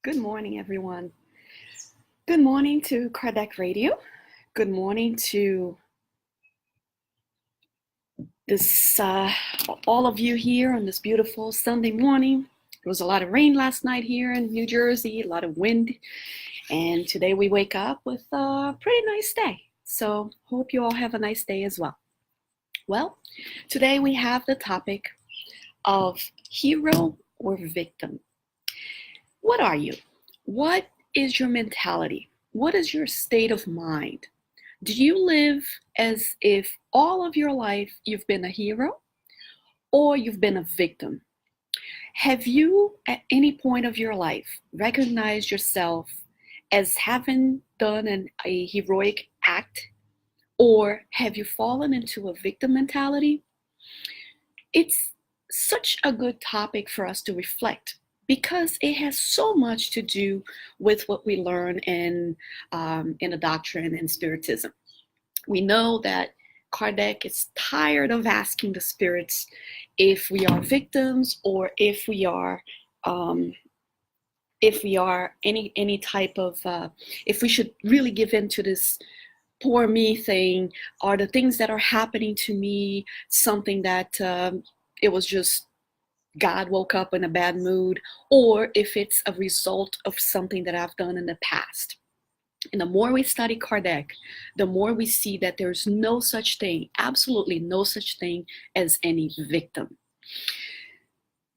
Good morning, everyone. Good morning to Kardec Radio. Good morning to this all of you here on this beautiful Sunday morning. There was a lot of rain last night here in New Jersey, a lot of wind, and today we wake up with a pretty nice day. So hope you all have a nice day as well. Well, today we have the topic of hero or victim. What are you? What is your mentality? What is your state of mind? Do you live as if all of your life you've been a hero or you've been a victim? Have you at any point of your life recognized yourself as having done a heroic act, or have you fallen into a victim mentality? It's such a good topic for us to reflect because it has so much to do with what we learn in a doctrine in Spiritism. We know that Kardec is tired of asking the spirits if we are victims or if we are any type of if we should really give in to this poor me thing. Are the things that are happening to me something that it was just God woke up in a bad mood, or if it's a result of something that I've done in the past. And the more we study Kardec, the more we see that there's no such thing, absolutely no such thing as any victim.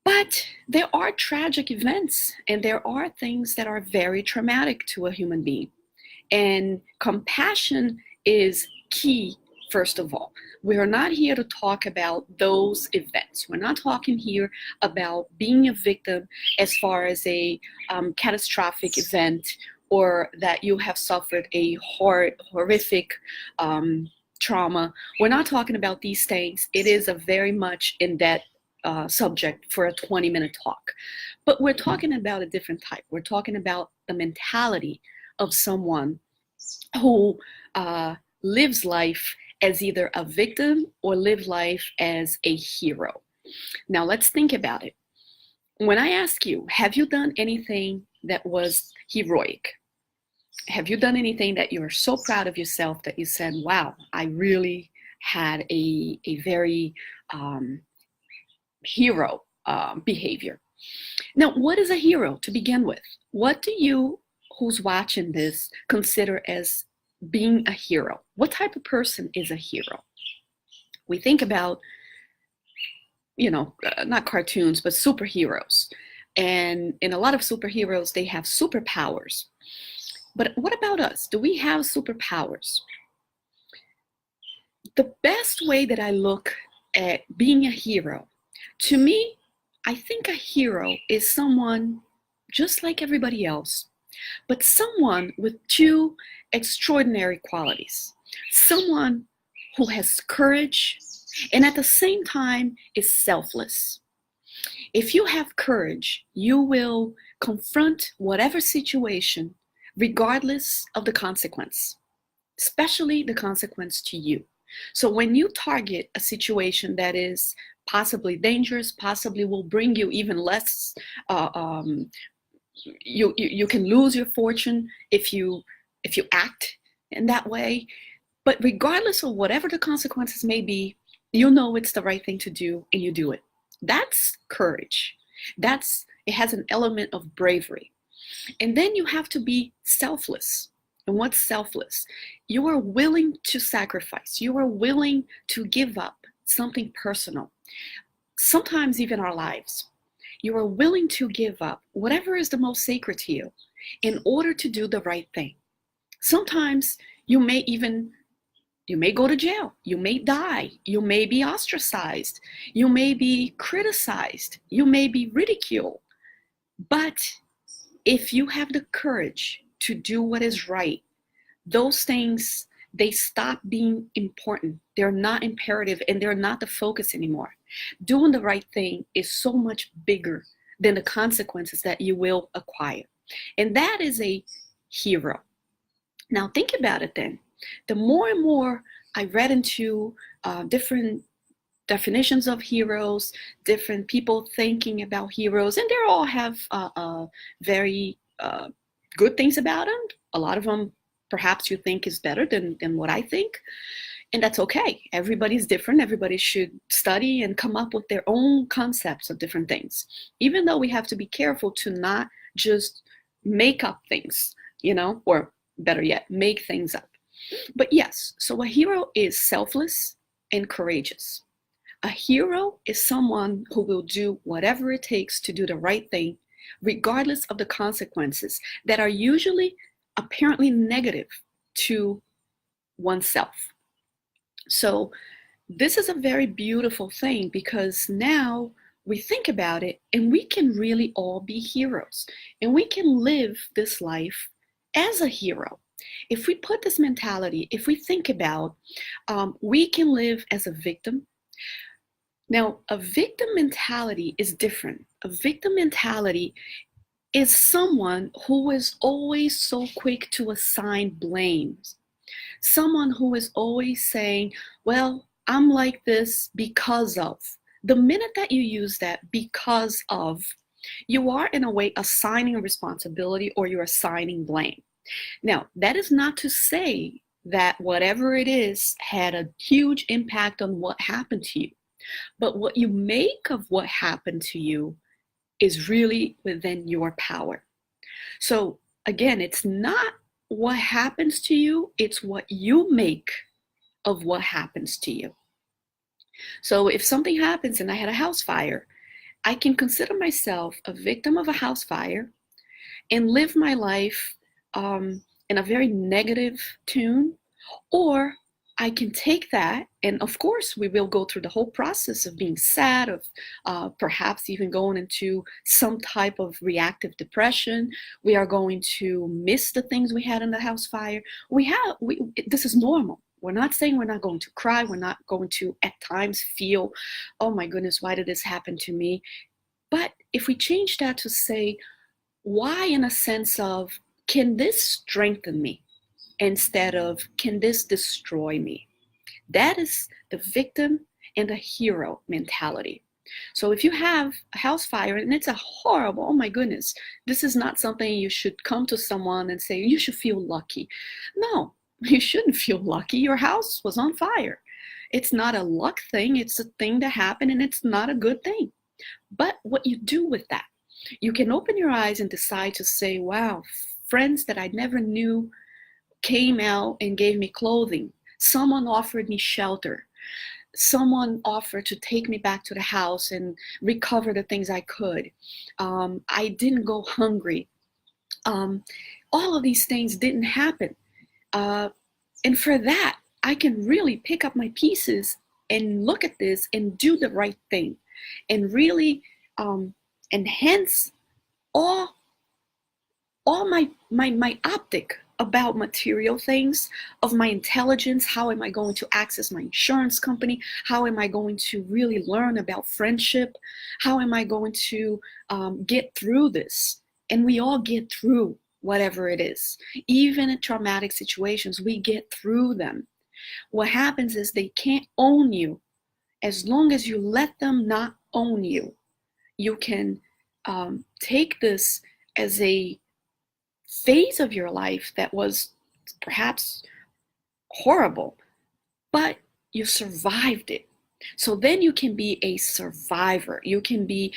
But there are tragic events and there are things that are very traumatic to a human being. And compassion is key, first of all. We are not here to talk about those events. We're not talking here about being a victim as far as a catastrophic event or that you have suffered a horrific trauma. We're not talking about these things. It is a very much in-depth subject for a 20-minute talk. But we're talking about a different type. We're talking about the mentality of someone who lives life as either a victim or live life as a hero. Now let's think about it. When I ask you, have you done anything that was heroic? Have you done anything that you're so proud of yourself that you said, wow, I really had a very hero behavior? Now, what is a hero to begin with? What do you, who's watching this, consider as being a hero? What type of person is a hero? We think about, not cartoons, but superheroes. And in a lot of superheroes, they have superpowers. But what about us? Do we have superpowers? The best way that I look at being a hero, to me, I think a hero is someone just like everybody else, but someone with two extraordinary qualities. Someone who has courage and at the same time is selfless. If you have courage, you will confront whatever situation regardless of the consequence, especially the consequence to you. So when you target a situation that is possibly dangerous, possibly will bring you even less, you can lose your fortune if you act in that way. But regardless of whatever the consequences may be, you know it's the right thing to do and you do it. That's courage. It has an element of bravery. And then you have to be selfless. And what's selfless? You are willing to sacrifice. You are willing to give up something personal. Sometimes even our lives. You are willing to give up whatever is the most sacred to you in order to do the right thing. Sometimes you may go to jail. You may die. You may be ostracized. You may be criticized. You may be ridiculed. But if you have the courage to do what is right, those things, they stop being important. They're not imperative and they're not the focus anymore. Doing the right thing is so much bigger than the consequences that you will acquire. And that is a hero. Now think about it then. The more and more I read into different definitions of heroes, different people thinking about heroes, and they all have very uh, good things about them. A lot of them perhaps you think is better than what I think. And that's okay. Everybody's different. Everybody should study and come up with their own concepts of different things. Even though we have to be careful to not just make up things, or better yet, make things up. But yes, so a hero is selfless and courageous. A hero is someone who will do whatever it takes to do the right thing, regardless of the consequences that are usually apparently negative to oneself. So this is a very beautiful thing, because now we think about it and we can really all be heroes, and we can live this life as a hero. If we put this mentality, if we think about, we can live as a victim. Now, a victim mentality is different. A victim mentality is someone who is always so quick to assign blames. Someone who is always saying, well, I'm like this because of. The minute that you use that because of, you are in a way assigning a responsibility, or you're assigning blame. Now, that is not to say that whatever it is had a huge impact on what happened to you. But what you make of what happened to you is really within your power. So again, it's not what happens to you, it's what you make of what happens to you. So if something happens and I had a house fire, I can consider myself a victim of a house fire and live my life in a very negative tune, or I can take that, and of course we will go through the whole process of being sad, of perhaps even going into some type of reactive depression. We are going to miss the things we had in the house fire. This is normal. We're not saying we're not going to cry. We're not going to at times feel, oh my goodness, why did this happen to me? But if we change that to say, why, in a sense of, can this strengthen me? Instead of, can this destroy me? That is the victim and the hero mentality. So if you have a house fire and it's a horrible, oh my goodness, this is not something you should come to someone and say, you should feel lucky. No, you shouldn't feel lucky. Your house was on fire. It's not a luck thing. It's a thing that happened, and it's not a good thing. But what you do with that, you can open your eyes and decide to say, wow, friends that I never knew came out and gave me clothing. Someone offered me shelter. Someone offered to take me back to the house and recover the things I could. I didn't go hungry. All of these things didn't happen. And for that, I can really pick up my pieces and look at this and do the right thing, and really enhance all my optic about material things, of my intelligence. How am I going to access my insurance company? How am I going to really learn about friendship? How am I going to get through this? And we all get through whatever it is. Even in traumatic situations, we get through them. What happens is they can't own you. As long as you let them not own you, you can take this as a phase of your life that was perhaps horrible, but you survived it. So then you can be a survivor. You can be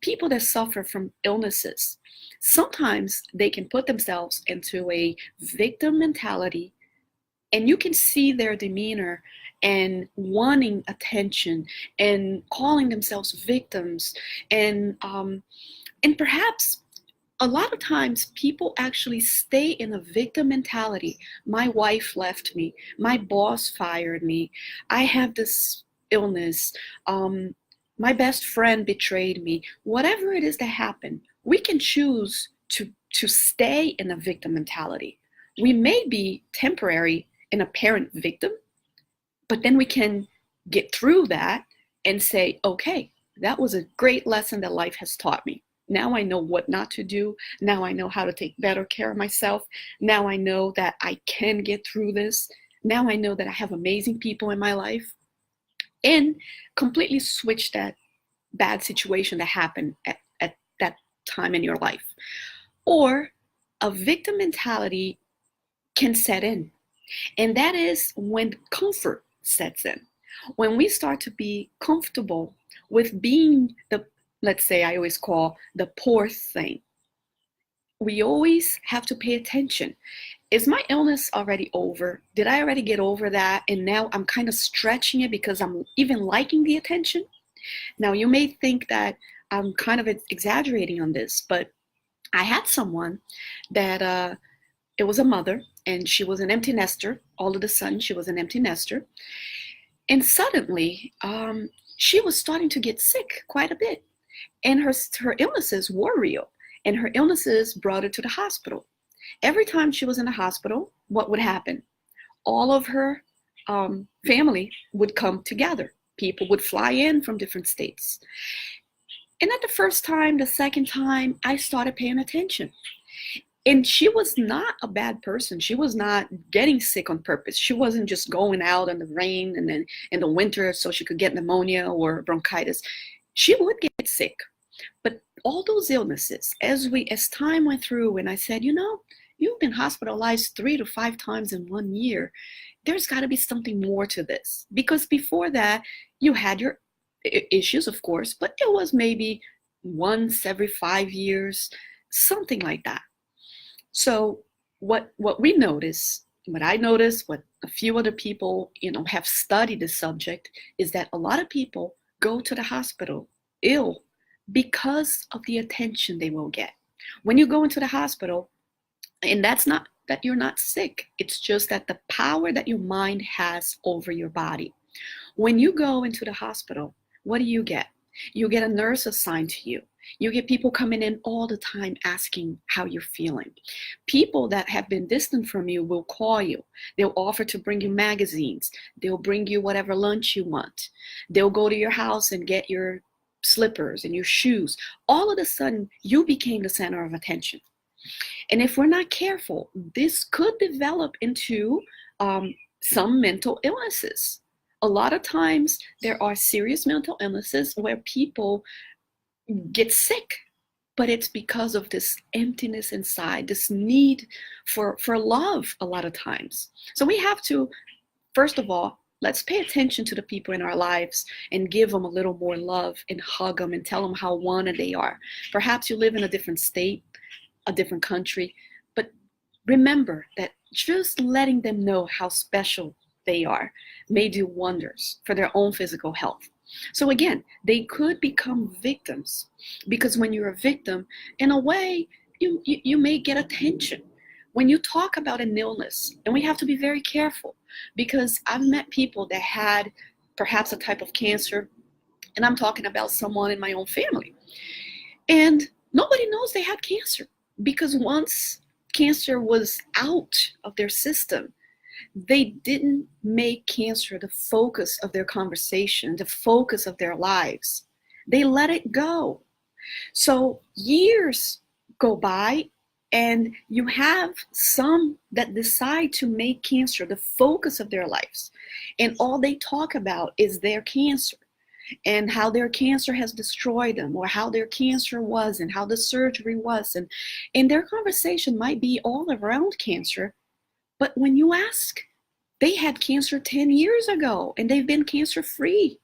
people that suffer from illnesses. Sometimes they can put themselves into a victim mentality, and you can see their demeanor and wanting attention and calling themselves victims, and perhaps a lot of times people actually stay in a victim mentality. My wife left me. My boss fired me. I have this illness. My best friend betrayed me. Whatever it is that happened, we can choose to stay in a victim mentality. We may be temporary an apparent victim, but then we can get through that and say, okay, that was a great lesson that life has taught me. Now I know what not to do. Now I know how to take better care of myself. Now I know that I can get through this. Now I know that I have amazing people in my life. And completely switch that bad situation that happened at that time in your life. Or a victim mentality can set in. And that is when comfort sets in. When we start to be comfortable with being the, let's say, I always call the poor thing. We always have to pay attention. Is my illness already over? Did I already get over that? And now I'm kind of stretching it because I'm even liking the attention? Now, you may think that I'm kind of exaggerating on this, but I had someone that it was a mother, and she was an empty nester. All of a sudden, she was an empty nester. And suddenly, she was starting to get sick quite a bit. And her illnesses were real. And her illnesses brought her to the hospital. Every time she was in the hospital, what would happen? All of her family would come together. People would fly in from different states. And at the first time, the second time, I started paying attention. And she was not a bad person. She was not getting sick on purpose. She wasn't just going out in the rain and then in the winter so she could get pneumonia or bronchitis. She would get sick. But all those illnesses, as time went through, and I said, you've been hospitalized 3 to 5 times in 1 year. There's got to be something more to this. Because before that, you had your issues, of course, but it was maybe once every 5 years, something like that. So what we notice, what I noticed, what a few other people, have studied the subject, is that a lot of people go to the hospital ill because of the attention they will get. When you go into the hospital, and that's not that you're not sick, it's just that the power that your mind has over your body. When you go into the hospital, what do you get? You get a nurse assigned to you. You get people coming in all the time asking how you're feeling. People that have been distant from you will call you. They'll offer to bring you magazines. They'll bring you whatever lunch you want. They'll go to your house and get your slippers and your shoes. All of a sudden, you became the center of attention. And if we're not careful, this could develop into some mental illnesses. A lot of times, there are serious mental illnesses where people get sick, but it's because of this emptiness inside, this need for love a lot of times. So we have to, first of all, let's pay attention to the people in our lives and give them a little more love and hug them and tell them how wanted they are. Perhaps you live in a different state, a different country, but remember that just letting them know how special they are may do wonders for their own physical health. So again, they could become victims, because when you're a victim, in a way, you may get attention. When you talk about an illness, and we have to be very careful, because I've met people that had perhaps a type of cancer, and I'm talking about someone in my own family, and nobody knows they had cancer, because once cancer was out of their system, they didn't make cancer the focus of their conversation, the focus of their lives. They let it go. So years go by, and you have some that decide to make cancer the focus of their lives. And all they talk about is their cancer and how their cancer has destroyed them, or how their cancer was and how the surgery was. And their conversation might be all around cancer. But when you ask, they had cancer 10 years ago, and they've been cancer-free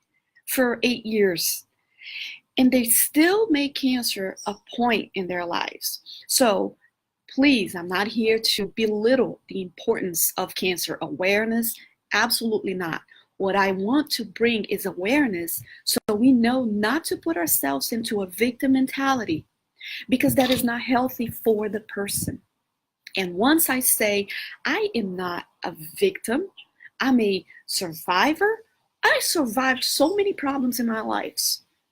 for 8 years. And they still make cancer a point in their lives. So please, I'm not here to belittle the importance of cancer awareness. Absolutely not. What I want to bring is awareness so we know not to put ourselves into a victim mentality, because that is not healthy for the person. And once I say, I am not a victim, I'm a survivor. I survived so many problems in my life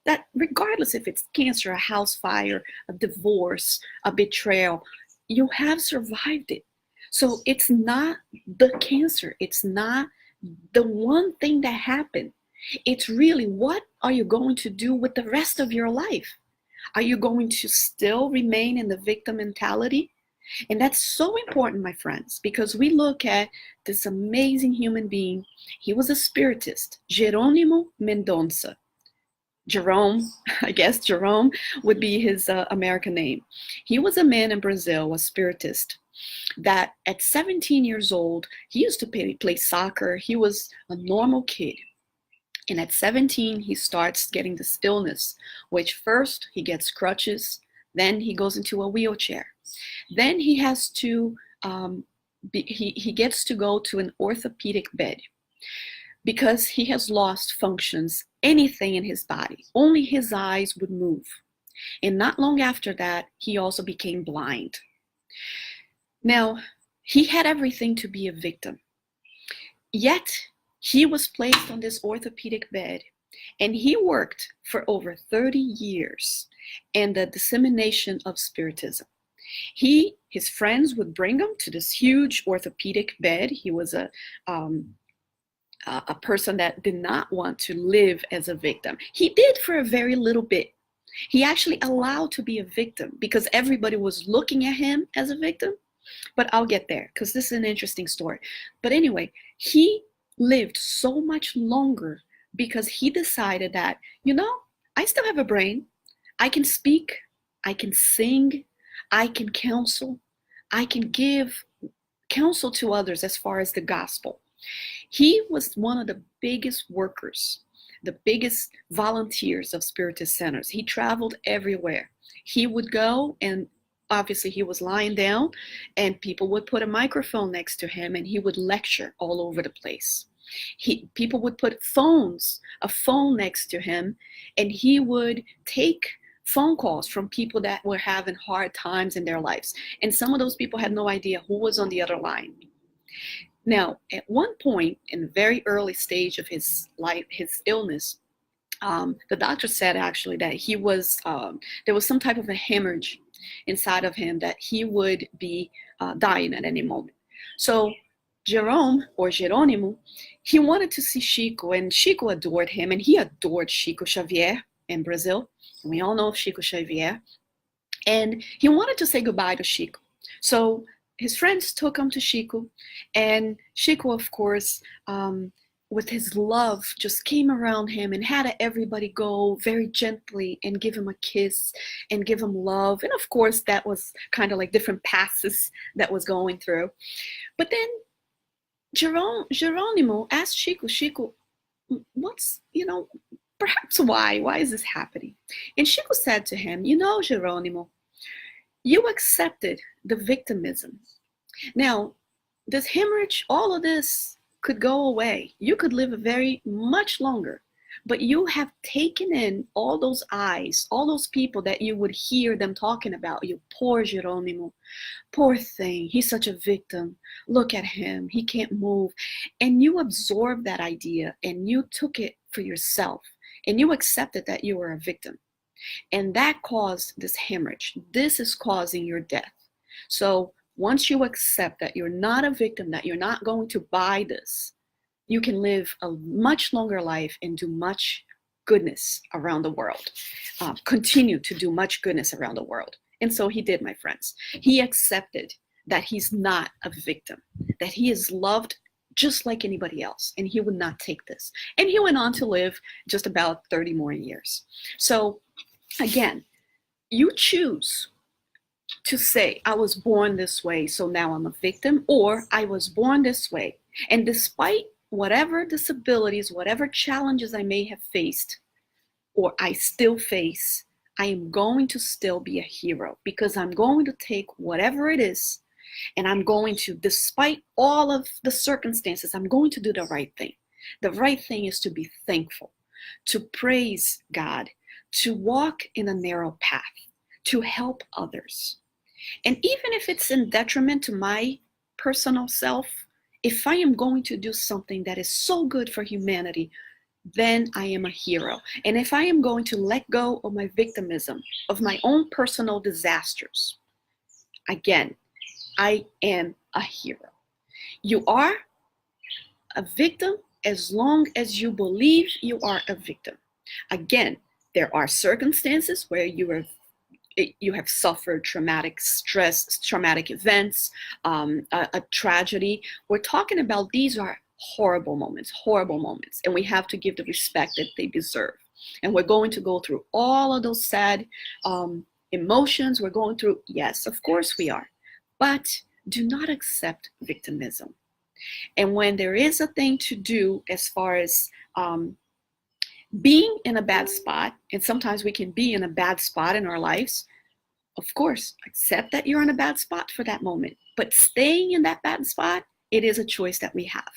that regardless if it's cancer, a house fire, a divorce, a betrayal, you have survived it. So it's not the cancer. It's not the one thing that happened. It's really, what are you going to do with the rest of your life? Are you going to still remain in the victim mentality? And that's so important, my friends, because we look at this amazing human being. He was a spiritist, Jerônimo Mendonça. Jerome, I guess Jerome would be his American name. He was a man in Brazil, a spiritist, that at 17 years old, he used to play soccer. He was a normal kid. And at 17, he starts getting this illness, which first he gets crutches, then he goes into a wheelchair. Then he has to, he gets to go to an orthopedic bed because he has lost functions, anything in his body. Only his eyes would move. And not long after that, he also became blind. Now, he had everything to be a victim. Yet, he was placed on this orthopedic bed, and he worked for over 30 years in the dissemination of Spiritism. His friends would bring him to this huge orthopedic bed. He was a person that did not want to live as a victim. He did for a very little bit. He actually allowed to be a victim because everybody was looking at him as a victim. But I'll get there because this is an interesting story. But anyway, he lived so much longer because he decided that, I still have a brain. I can speak, I can sing, I can counsel, I can give counsel to others as far as the gospel. He was one of the biggest workers, the biggest volunteers of Spiritist centers. He traveled everywhere. He would go, and obviously he was lying down, and people would put a microphone next to him, and he would lecture all over the place. People would put a phone next to him, and he would take phone calls from people that were having hard times in their lives. And some of those people had no idea who was on the other line. Now, at one point in the very early stage of his life, his illness, the doctor said actually that he was, there was some type of a hemorrhage inside of him that he would be dying at any moment. So Jerome, or Geronimo, he wanted to see Chico, and Chico adored him, and he adored Chico Xavier in Brazil. We all know Chico Xavier. And he wanted to say goodbye to Chico. So his friends took him to Chico, and Chico, of course, with his love, just came around him and had everybody go very gently and give him a kiss and give him love. And of course, that was kind of like different passes that was going through. But then Geronimo asked Chico, what's, perhaps why is this happening? And Chico said to him, Geronimo, you accepted the victimism. Now, this hemorrhage, all of this could go away. You could live very much longer, but you have taken in all those eyes, all those people that you would hear them talking about you. Poor Geronimo, poor thing, he's such a victim. Look at him, he can't move. And you absorbed that idea and you took it for yourself and you accepted that you were a victim. And that caused this hemorrhage. This is causing your death. So once you accept that you're not a victim, that you're not going to buy this, you can live a much longer life and do much goodness around the world. Continue to do much goodness around the world. And so he did, my friends. He accepted that he's not a victim, that he is loved just like anybody else, and he would not take this. And he went on to live just about 30 more years. So again, you choose to say, I was born this way, so now I'm a victim, or I was born this way. And despite whatever disabilities, whatever challenges I may have faced, or I still face, I am going to still be a hero because I'm going to take whatever it is and I'm going to, despite all of the circumstances, I'm going to do the right thing. The right thing is to be thankful, to praise God, to walk in a narrow path, to help others. And even if it's in detriment to my personal self, if I am going to do something that is so good for humanity, then I am a hero. And if I am going to let go of my victimism, of my own personal disasters, again, I am a hero. You are a victim as long as you believe you are a victim. Again, there are circumstances where you have suffered traumatic stress, traumatic events, a tragedy. We're talking about these are horrible moments, and we have to give the respect that they deserve. And we're going to go through all of those sad emotions. We're going through, yes, of course we are. But do not accept victimism. And when there is a thing to do as far as being in a bad spot, and sometimes we can be in a bad spot in our lives, of course, accept that you're in a bad spot for that moment. But staying in that bad spot, it is a choice that we have.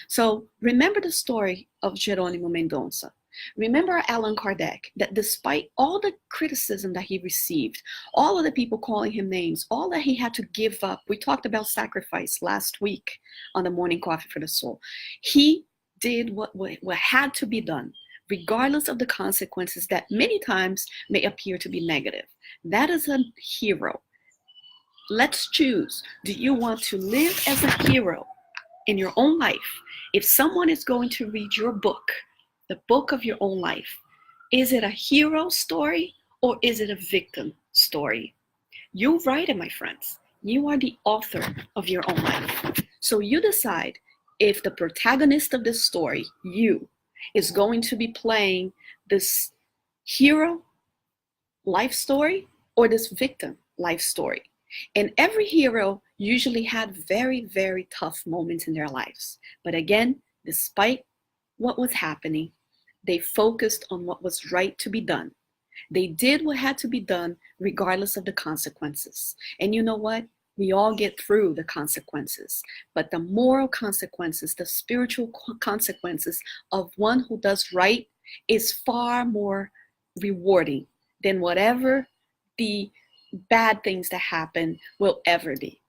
So remember the story of Geronimo Mendonça. Remember Allan Kardec, that despite all the criticism that he received, all of the people calling him names, all that he had to give up. We talked about sacrifice last week on the Morning Coffee for the Soul. He did what had to be done, regardless of the consequences that many times may appear to be negative. That is a hero. Let's choose. Do you want to live as a hero in your own life? If someone is going to read your book, the book of your own life, is it a hero story or is it a victim story? You write it, my friends. You are the author of your own life. So you decide if the protagonist of this story, you, is going to be playing this hero life story or this victim life story. And every hero usually had very, very tough moments in their lives. But again, despite what was happening, they focused on what was right to be done. They did what had to be done regardless of the consequences. And you know what? We all get through the consequences. But the moral consequences, the spiritual consequences of one who does right is far more rewarding than whatever the bad things that happen will ever be.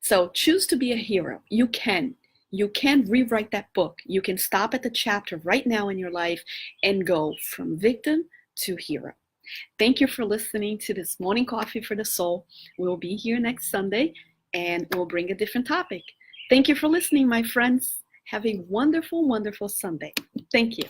So choose to be a hero. You can. You can rewrite that book. You can stop at the chapter right now in your life and go from victim to hero. Thank you for listening to this Morning Coffee for the Soul. We'll be here next Sunday and we'll bring a different topic. Thank you for listening, my friends. Have a wonderful, wonderful Sunday. Thank you.